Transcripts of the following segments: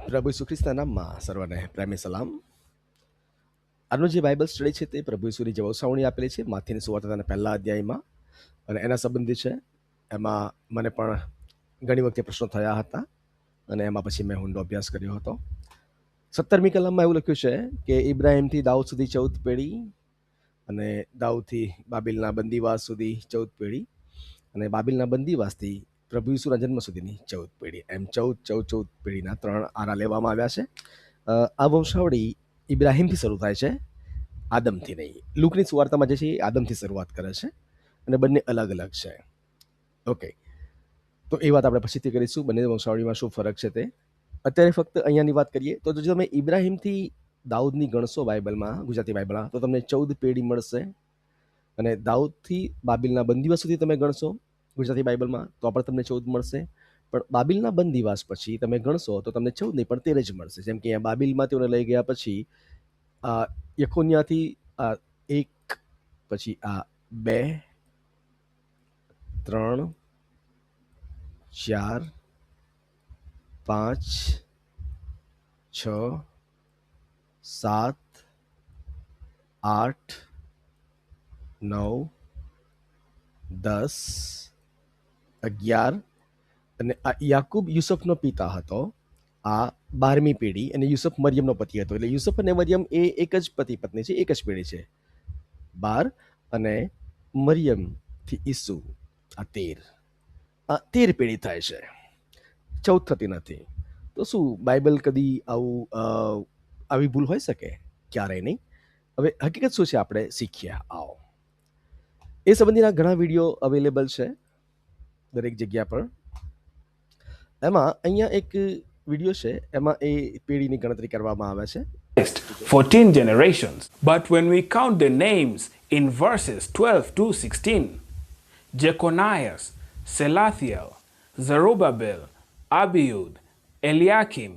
પ્રભુ ઈસુ ખ્રિસ્તના નામમાં સર્વને પ્રેમી સલામ. આજનો જે બાઇબલ સ્ટડી છે તે પ્રભુ ઈસુની જે વંશાવણી આપેલી છે માથીની સુવાર્તાના પહેલા અધ્યાયમાં અને એના સંબંધી છે. એમાં મને પણ ઘણી વખતે પ્રશ્નો થયા હતા અને એમાં પછી મેં ઊંડો અભ્યાસ કર્યો હતો. 17મી કલમમાં એવું લખ્યું છે કે ઇબ્રાહિમથી દાઉદ સુધી 14 પેઢી અને દાઉદથી બાબિલના બંદીવાસ સુધી 14 પેઢી અને બાબિલના બંદીવાસથી પ્રભુ ઈસુના જન્મ સુધીની 14 પેઢી, એમ 14 પેઢીના 3 આરા લેવામાં આવ્યા છે. આ વંશાવળી ઇબ્રાહિમથી શરૂ થાય છે, આદમથી નહીં. લૂકની સુવાર્તામાં જે છે એ આદમથી શરૂઆત કરે છે અને બંને અલગ અલગ છે. ઓકે, તો એ વાત આપણે પછીથી કરીશું, બંને વંશાવળીમાં શું ફરક છે તે. અત્યારે ફક્ત અહીંયાની વાત કરીએ તો જો તમે ઇબ્રાહિમથી દાઉદની ગણશો બાઇબલમાં, ગુજરાતી બાઇબલમાં, તો તમને 14 પેઢી મળશે. અને દાઉદથી બાબિલના બંદીવાસ સુધી તમે ગણશો ગુજરાતી બાઇબલમાં તો પણ તમને 14 મળશે. પણ બાબિલના બંદીવાસ પછી તમે ગણશો તો તમને 14 નહીં પણ 13 જ મળશે. જેમ કે અહીંયા બાબિલમાં તેઓને લઈ ગયા પછી યકોન્યાથી 1, પછી 2, 3, 4, 5, 6, 7, 8, 9, 10, 11 અને આ યાકૂબ યુસુફનો પિતા હતો. આ 12મી પેઢી અને યુસુફ મરિયમનો પતિ હતો. એટલે યુસુફ અને મરિયમ એ એક જ પતિ પત્ની છે, એક જ પેઢી છે. 12 અને મરિયમથી ઈસુ આ 13 પેઢી થાય છે, 14 થતી નથી. તો શું બાઇબલ કદી આવી ભૂલ હોઈ શકે? ક્યારેય નહીં. હવે હકીકત શું છે આપણે શીખ્યા. આવો, એ સંબંધીના ઘણા વિડીયો અવેલેબલ છે દરેક જગ્યા પર. એમાં અહીંયા એક વિડીયો છે, એમાં એ પેઢીની ગણતરી કરવામાં આવે છે. 14 generations. But when we count the names in verses 12 to 16, Jeconiah, Selathiel, Zerubbabel, Abiud, Eliakim,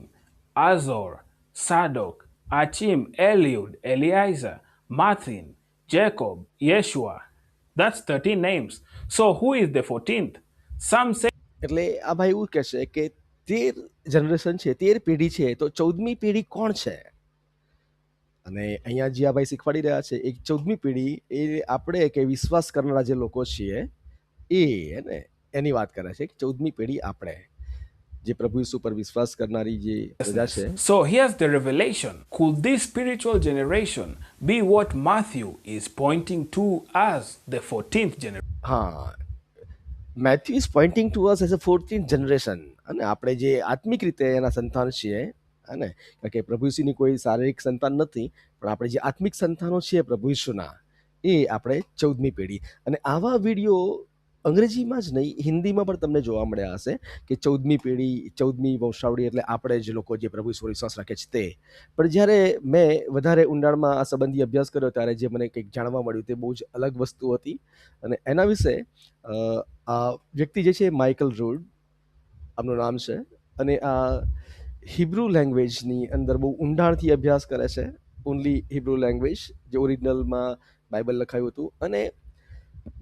Azor, Sadok, Achim, Eliud, Eliezer, Mathin, Jacob, Yeshua, that's 13 names. So who is the 14th? Some say એટલે આ ભાઈ એવું કહેશે કે 13 generation છે, 13 પેઢી છે, તો 14મી પેઢી કોણ છે? અને અહીંયા જે આ ભાઈ શીખવાડી રહ્યા છે, એક 14મી પેઢી એ આપણે કે વિશ્વાસ કરનારા જે લોકો છીએ એ ને એની વાત કરે છે કે 14મી પેઢી આપણે જે પ્રભુ ઈસુ પર વિશ્વાસ કરનારી જે પ્રજા છે. So here's the revelation. Could this spiritual generation be what Matthew is pointing to as the 14th generation? હા, Matthew is pointing to us as a 14th generation. અને આપણે જે આત્મિક રીતે એના સંતાન છીએ, અને કારણ કે પ્રભુ ઈસુની કોઈ શારીરિક સંતાન નથી, પણ આપણે જે આત્મિક સંતાનો છીએ પ્રભુ ઈસુના, એ આપણે 14મી પેઢી. અને આવા વિડીયો અંગ્રેજીમાં જ નહીં, હિન્દીમાં પણ તમને જોવા મળ્યા હશે કે 14મી પેઢી, 14મી વંશાવળી એટલે આપણે જ લોકો જે પ્રભુ ઈસુ પર વિશ્વાસ રાખે છે તે. પણ જ્યારે મેં વધારે ઊંડાણમાં આ સંબંધી અભ્યાસ કર્યો ત્યારે જે મને કંઈક જાણવા મળ્યું તે બહુ જ અલગ વસ્તુ હતી. અને એના વિશે આ વ્યક્તિ જે છે માઇકલ રૂડ આમનું નામ છે, અને આ હિબ્રુ લેંગ્વેજની અંદર બહુ ઊંડાણથી અભ્યાસ કરે છે. ઓનલી હિબ્રુ લેંગ્વેજ જે ઓરિજિનલમાં બાઇબલ લખાયું હતું. અને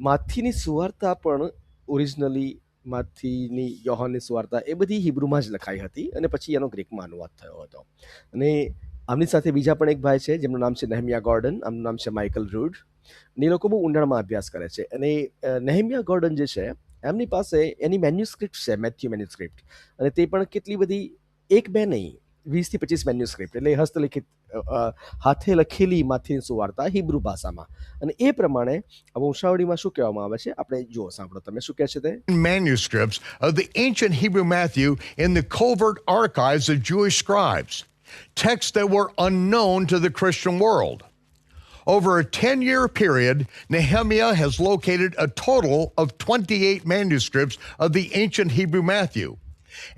માથીની સુવાર્તા પણ ઓરિજિનલી માથીની યોહાનની સુવાર્તા એ બધી હિબ્રુમાં જ લખાઈ હતી અને પછી એનો ગ્રીકમાં અનુવાદ થયો હતો. અને આમની સાથે બીજા પણ એક ભાઈ છે જેમનું નામ છે નેહમિયા ગોર્ડન, આમનું નામ છે માઇકલ રૂડ. અને એ લોકો બહુ ઊંડાણમાં અભ્યાસ કરે છે. અને નેહમિયા ગોર્ડન જે છે એમની પાસે એની મેન્યુસ્ક્રિપ્ટ છે, મેથ્યુ મેન્યુસ્ક્રિપ્ટ, અને તે પણ કેટલી બધી, 1-2 નહીં, 20 થી 25 મેન્યુસ્ક્રિપ્ટ, એટલે હસ્તલિખિત હાથે લખેલી માથીની સુવાર્તા હિબ્રુ ભાષામાં. અને એ પ્રમાણે વંશાવળીમાં શું કહેવામાં આવે છે આપણે જુઓ, સાંભળો તમે શું કહે છે તે. Manuscripts of the ancient Hebrew Matthew in the covert archives of Jewish scribes, texts that were unknown to the Christian world. Over a 10-year period, Nehemiah has located a total of 28 manuscripts of the ancient Hebrew Matthew,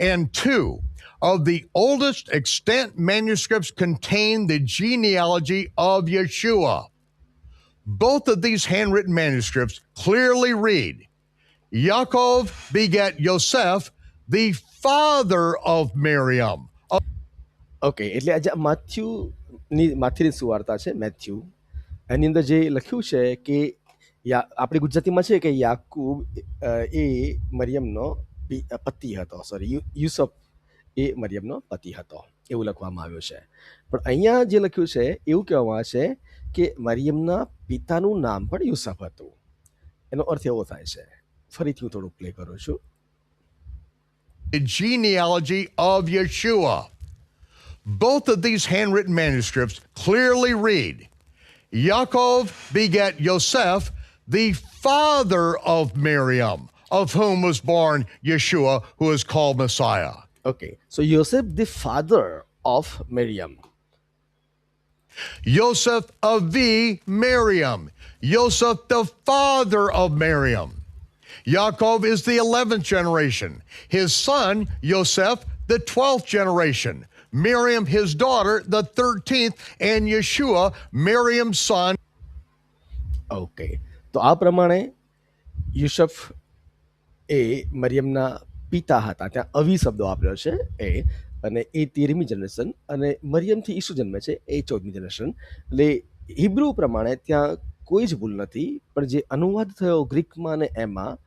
and 2 of the oldest extant manuscripts contain the genealogy of Yeshua. Both of these handwritten manuscripts clearly read, Yaakov begat Yosef, the father of Miriam. Okay, એટલે આજે માથીની સુવાર્તા છે Matthew, એની અંદર જે લખ્યું છે કે આપણી ગુજરાતીમાં છે કે યાકૂબ એ મરિયમનો પતિ હતો, સોરી યુસુફ એ મરિયમનો પતિ હતો એવું લખવામાં આવ્યું છે. પણ અહીંયા જે લખ્યું છે એવું કહેવામાં આવે છે કે મરિયમના પિતાનું નામ પણ યુસફ હતું. એનો અર્થ એવો થાય છે. ફરીથી હું થોડું પ્લે કરું છું. The genealogy of Yeshua. Both of these handwritten manuscripts clearly read, Yaakov begat Yosef, the father of Miriam, of whom was born Yeshua, who is called Messiah. Okay, so Joseph, the father of Miriam. Yosef Avi Miriam. Yosef, the father of Miriam. Yaakov is the 11th generation. His son, Yosef, the 12th generation. Miriam, his daughter, the 13th, and Yeshua, Miriam's son. Okay, તો આ પ્રમાણે યુસફ એ મરિયમના પિતા હતા. ત્યાં અવી શબ્દો વાપર્યો છે એ, અને એ 13મી જનરેશન, અને મરિયમથી ઈસુ જન્મે છે એ 14મી જનરેશન. એટલે હિબ્રુ પ્રમાણે ત્યાં કોઈ જ ભૂલ નથી, પણ જે અનુવાદ થયો ગ્રીકમાં અને એમાં,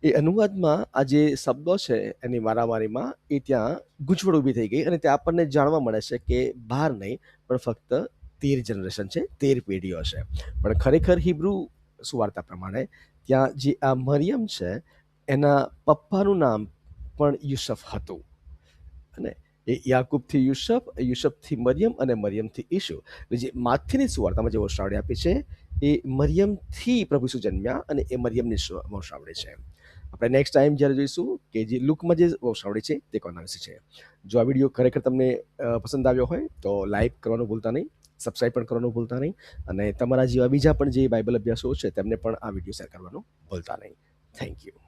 એ અનુવાદમાં આ જે શબ્દો છે એની મારામારીમાં એ ત્યાં ગૂંચવણ ઊભી થઈ ગઈ, અને ત્યાં આપણને જાણવા મળે છે કે 12 નહીં પણ ફક્ત 13 જનરેશન છે, 13 પેઢીઓ છે. પણ ખરેખર હિબ્રુ સુવાર્તા પ્રમાણે ત્યાં જે આ મરિયમ છે એના પપ્પાનું નામ પણ યુસફ હતું. અને એ યાકૂબથી યુસફ, યુસફથી મરિયમ, અને મરિયમથી ઈસુ. એટલે જે માથીની સુવાર્તામાં જે વંશાવળી આપી છે એ મરિયમથી પ્રભુ ઈસુ જન્મ્યા, અને એ મરિયમની વંશાવળી છે. આપણે નેક્સ્ટ ટાઈમ જ્યારે જોઈશું કે જે લુકમાં જે વંશાવળી છે તે કોના વિશે છે. જો આ વિડીયો ખરેખર તમને પસંદ આવ્યો હોય તો લાઈક કરવાનું ભૂલતા નહીં, સબસ્ક્રાઈબ પણ કરવાનું ભૂલતા નહીં, અને તમારા જેવા બીજા પણ જે બાઇબલ અભ્યાસો છે તેમને પણ આ વિડીયો શેર કરવાનું ભૂલતા નહીં. Thank you.